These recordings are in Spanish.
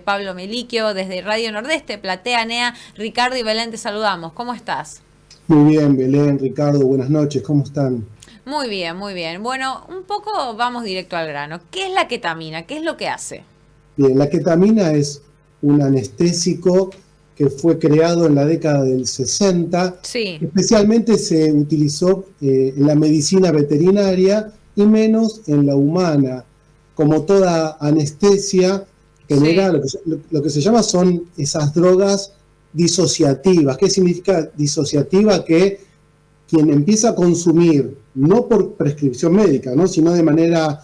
Pablo Meliquio desde Radio Nordeste, Platea NEA, Ricardo y Belén, te saludamos. ¿Cómo estás? Muy bien, Belén, Ricardo, buenas noches, ¿cómo están? Muy bien, muy bien. Bueno, un poco vamos directo al grano. ¿Qué es la ketamina? ¿Qué es lo que hace? Bien, la ketamina es un anestésico que fue creado en la década del 60. Sí, Especialmente se utilizó en la medicina veterinaria y menos en la humana. Como toda anestesia, genera sí, lo que se llama son esas drogas disociativas. ¿Qué significa disociativa? Que quien empieza a consumir, no por prescripción médica, ¿no? Sino digamos,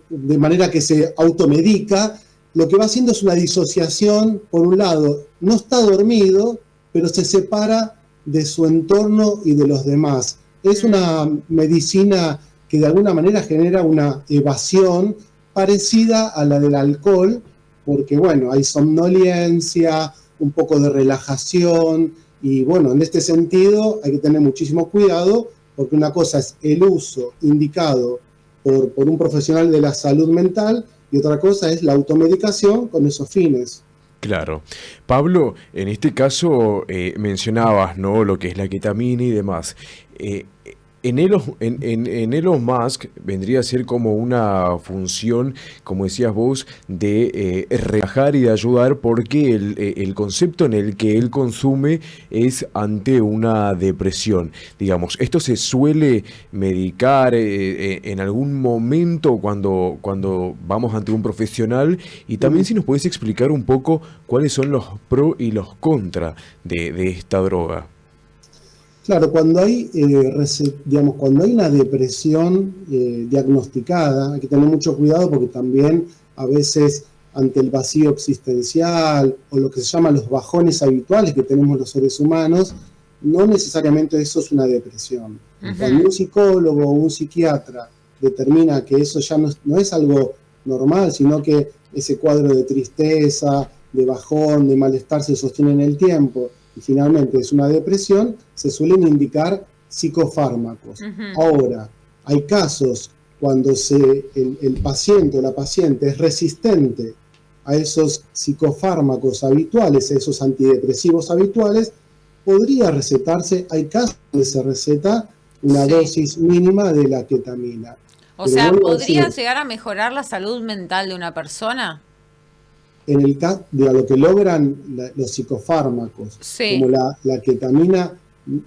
de manera que se automedica, lo que va haciendo es una disociación. Por un lado, no está dormido, pero se separa de su entorno y de los demás. Es una medicina que de alguna manera genera una evasión parecida a la del alcohol, porque bueno, hay somnolencia, un poco de relajación, y bueno, en este sentido hay que tener muchísimo cuidado, porque una cosa es el uso indicado por un profesional de la salud mental y otra cosa es la automedicación con esos fines. Claro. Pablo, en este caso mencionabas, ¿no? Lo que es la ketamina y demás. Eh, en Elon Musk vendría a ser como una función, como decías vos, de relajar y de ayudar porque el concepto en el que él consume es ante una depresión. Digamos, esto se suele medicar en algún momento cuando vamos ante un profesional, y también si nos podés explicar un poco cuáles son los pros y los contras de esta droga. Claro, cuando hay una depresión diagnosticada, hay que tener mucho cuidado porque también a veces ante el vacío existencial o lo que se llama los bajones habituales que tenemos los seres humanos, no necesariamente eso es una depresión. Cuando ujú, un psicólogo o un psiquiatra determina que eso ya no es algo normal, sino que ese cuadro de tristeza, de bajón, de malestar se sostiene en el tiempo y finalmente es una depresión, se suelen indicar psicofármacos. ujú. Ahora, hay casos cuando el paciente o la paciente es resistente a esos psicofármacos habituales, a esos antidepresivos habituales, podría recetarse, hay casos donde se receta una Sí. dosis mínima de la ketamina. O Pero sea, vuelvo a ¿podría decir, llegar a mejorar la salud mental de una persona? en el caso de lo que logran los psicofármacos, como Sí, la ketamina,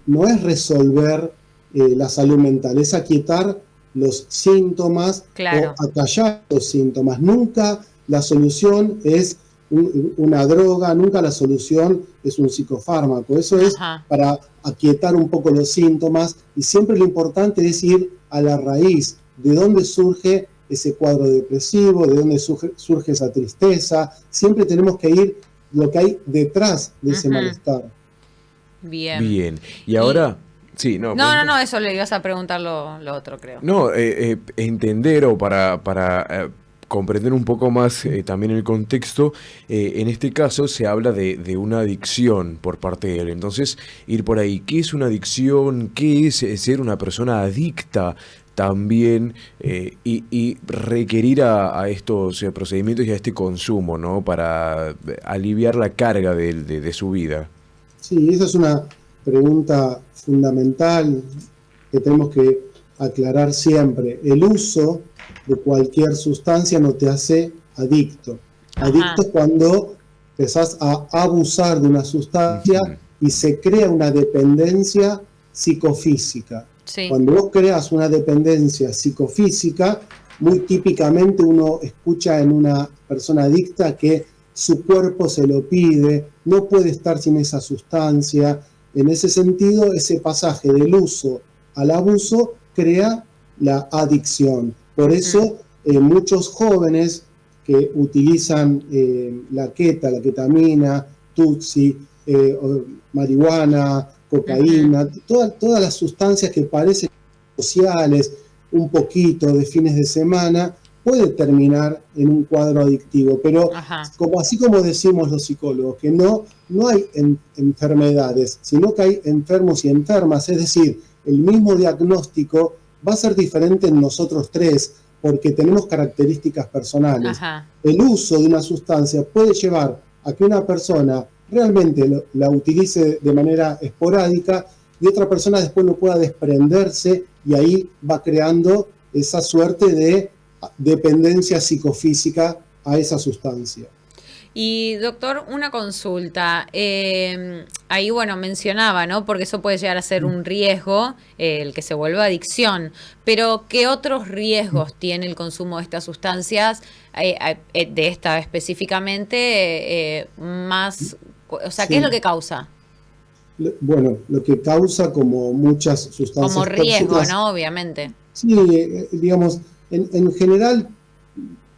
no es resolver la salud mental, es aquietar los síntomas o claro. acallar los síntomas. Nunca la solución es una droga, nunca la solución es un psicofármaco. Eso es Ajá. para aquietar un poco los síntomas y siempre lo importante es ir a la raíz, de dónde surge ese cuadro depresivo, de dónde surge esa tristeza. Siempre tenemos que ir lo que hay detrás de ese Ujú. malestar. Bien. Bien. Y Y ahora, sí, no, no, no, pregunta. no, eso le ibas a preguntar lo otro, creo. No, entender o para comprender un poco más también el contexto, en este caso se habla de una adicción por parte de él. Entonces, ir por ahí, ¿qué es una adicción? ¿Qué es ser una persona adicta también? Y requerir a estos procedimientos y a este consumo, ¿no? Para aliviar la carga de su vida. Sí, esa es una pregunta fundamental que tenemos que aclarar siempre. El uso de cualquier sustancia no te hace adicto. Adicto Ajá. es cuando empezás a abusar de una sustancia Ujú. y se crea una dependencia psicofísica. Sí. Cuando vos creas una dependencia psicofísica, muy típicamente uno escucha en una persona adicta que su cuerpo se lo pide, no puede estar sin esa sustancia. En ese sentido, ese pasaje del uso al abuso crea la adicción. Por Ujú, eso, muchos jóvenes que utilizan la ketamina, tutsi, marihuana, ujú. cocaína, todas las sustancias que parecen sociales, un poquito de fines de semana, puede terminar en un cuadro adictivo. Pero Ajá. así como decimos los psicólogos, que no hay enfermedades, sino que hay enfermos y enfermas. Es decir, el mismo diagnóstico va a ser diferente en nosotros tres. porque tenemos características personales. Ajá. El uso de una sustancia puede llevar a que una persona realmente la utilice de manera esporádica y otra persona después no pueda desprenderse, y ahí va creando esa suerte de dependencia psicofísica a esa sustancia. Y doctor, una consulta. Ahí, bueno, mencionaba, ¿no? Porque eso puede llegar a ser un riesgo, el que se vuelva adicción. Pero, ¿qué otros riesgos tiene el consumo de estas sustancias, de esta específicamente, más, o sea, ¿qué es lo que causa? Bueno, lo que causa, como muchas sustancias Como riesgo, tóxicas, ¿no? Obviamente. sí, digamos, en general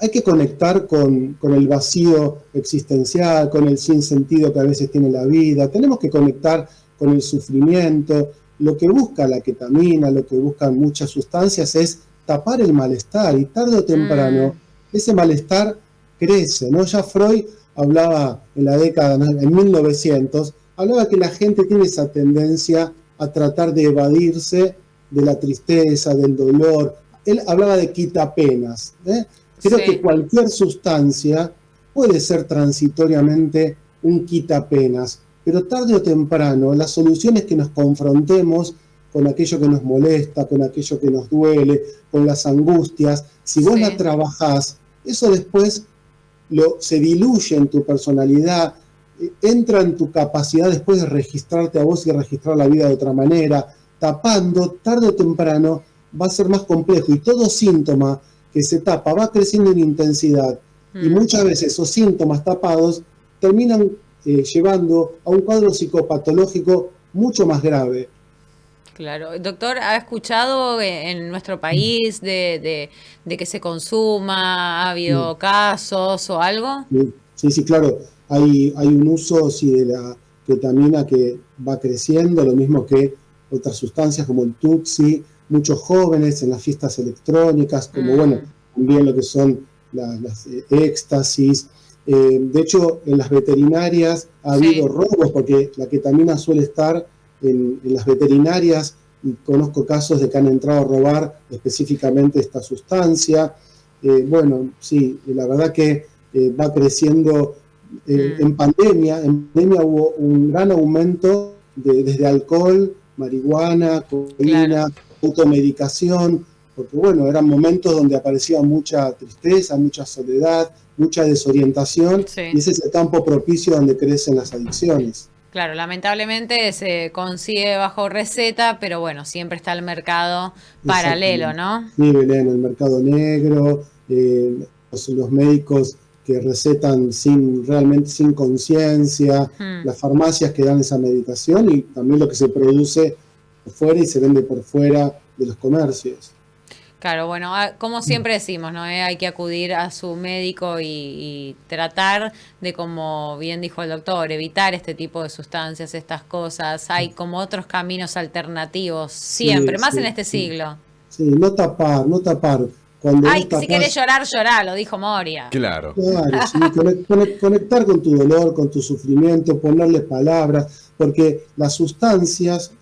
hay que conectar con el vacío existencial, con el sinsentido que a veces tiene la vida. Tenemos que conectar con el sufrimiento. Lo que busca la ketamina, lo que buscan muchas sustancias es tapar el malestar, y tarde o temprano ese malestar crece, ¿no? Ya Freud hablaba en la década, en 1900, hablaba que la gente tiene esa tendencia a tratar de evadirse de la tristeza, del dolor. Él hablaba de quitapenas, ¿eh? Creo que cualquier sustancia puede ser transitoriamente un quitapenas, pero tarde o temprano la solución es que nos confrontemos con aquello que nos molesta, con aquello que nos duele, con las angustias. Si vos la trabajás, eso después se diluye en tu personalidad, entra en tu capacidad después de registrarte a vos y registrar la vida de otra manera. Tapando, tarde o temprano va a ser más complejo, y todo síntoma que se tapa va creciendo en intensidad, y muchas veces esos síntomas tapados terminan llevando a un cuadro psicopatológico mucho más grave. Claro. Doctor, ¿ha escuchado en nuestro país de que se consuma? ¿Ha habido casos o algo? Sí, claro. Hay un uso, sí, de la ketamina que va creciendo, lo mismo que otras sustancias como el Tutsi, muchos jóvenes en las fiestas electrónicas, como bueno, también lo que son las éxtasis. De hecho, en las veterinarias ha habido robos, porque la ketamina suele estar en las veterinarias, y conozco casos de que han entrado a robar específicamente esta sustancia. Bueno, sí, la verdad que va creciendo. En pandemia hubo un gran aumento desde alcohol, marihuana, cocaína, automedicación, porque bueno, eran momentos donde aparecía mucha tristeza, mucha soledad, mucha desorientación, y ese es el campo propicio donde crecen las adicciones. Claro, lamentablemente se consigue bajo receta, pero bueno, siempre está el mercado paralelo, ¿no? Sí, Belén, el mercado negro, los médicos que recetan realmente sin conciencia, las farmacias que dan esa medicación, y también lo que se produce por fuera y se vende por fuera de los comercios. Claro, bueno, como siempre decimos, ¿no? Hay que acudir a su médico y tratar de, como bien dijo el doctor, evitar este tipo de sustancias, estas cosas. Hay como otros caminos alternativos, siempre, más en este siglo. Sí, no tapar. Cuando si querés llorar, llorá, lo dijo Moria. Claro. Claro, sí, conectar con tu dolor, con tu sufrimiento, ponerle palabras, porque las sustancias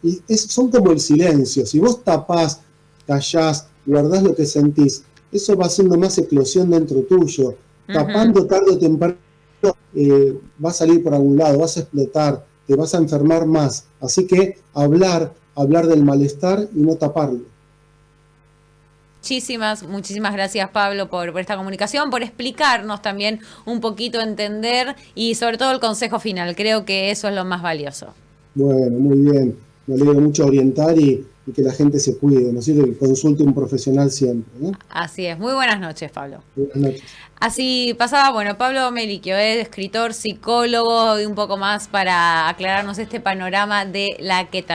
son como el silencio. Si vos tapás, callás, guardás lo que sentís, eso va haciendo más eclosión dentro tuyo. Tapando tarde o temprano, va a salir por algún lado, vas a explotar, te vas a enfermar más. Así que hablar del malestar y no taparlo. Muchísimas gracias, Pablo, por esta comunicación, por explicarnos también un poquito, entender, y sobre todo el consejo final. Creo que eso es lo más valioso. Bueno, muy bien. Me alegro mucho orientar y que la gente se cuide, ¿no es cierto? Que consulte un profesional siempre, ¿no? Así es. Muy buenas noches, Pablo. Buenas noches. Así pasaba, bueno, Pablo Melicchio, escritor, psicólogo, y un poco más para aclararnos este panorama de la ketamina.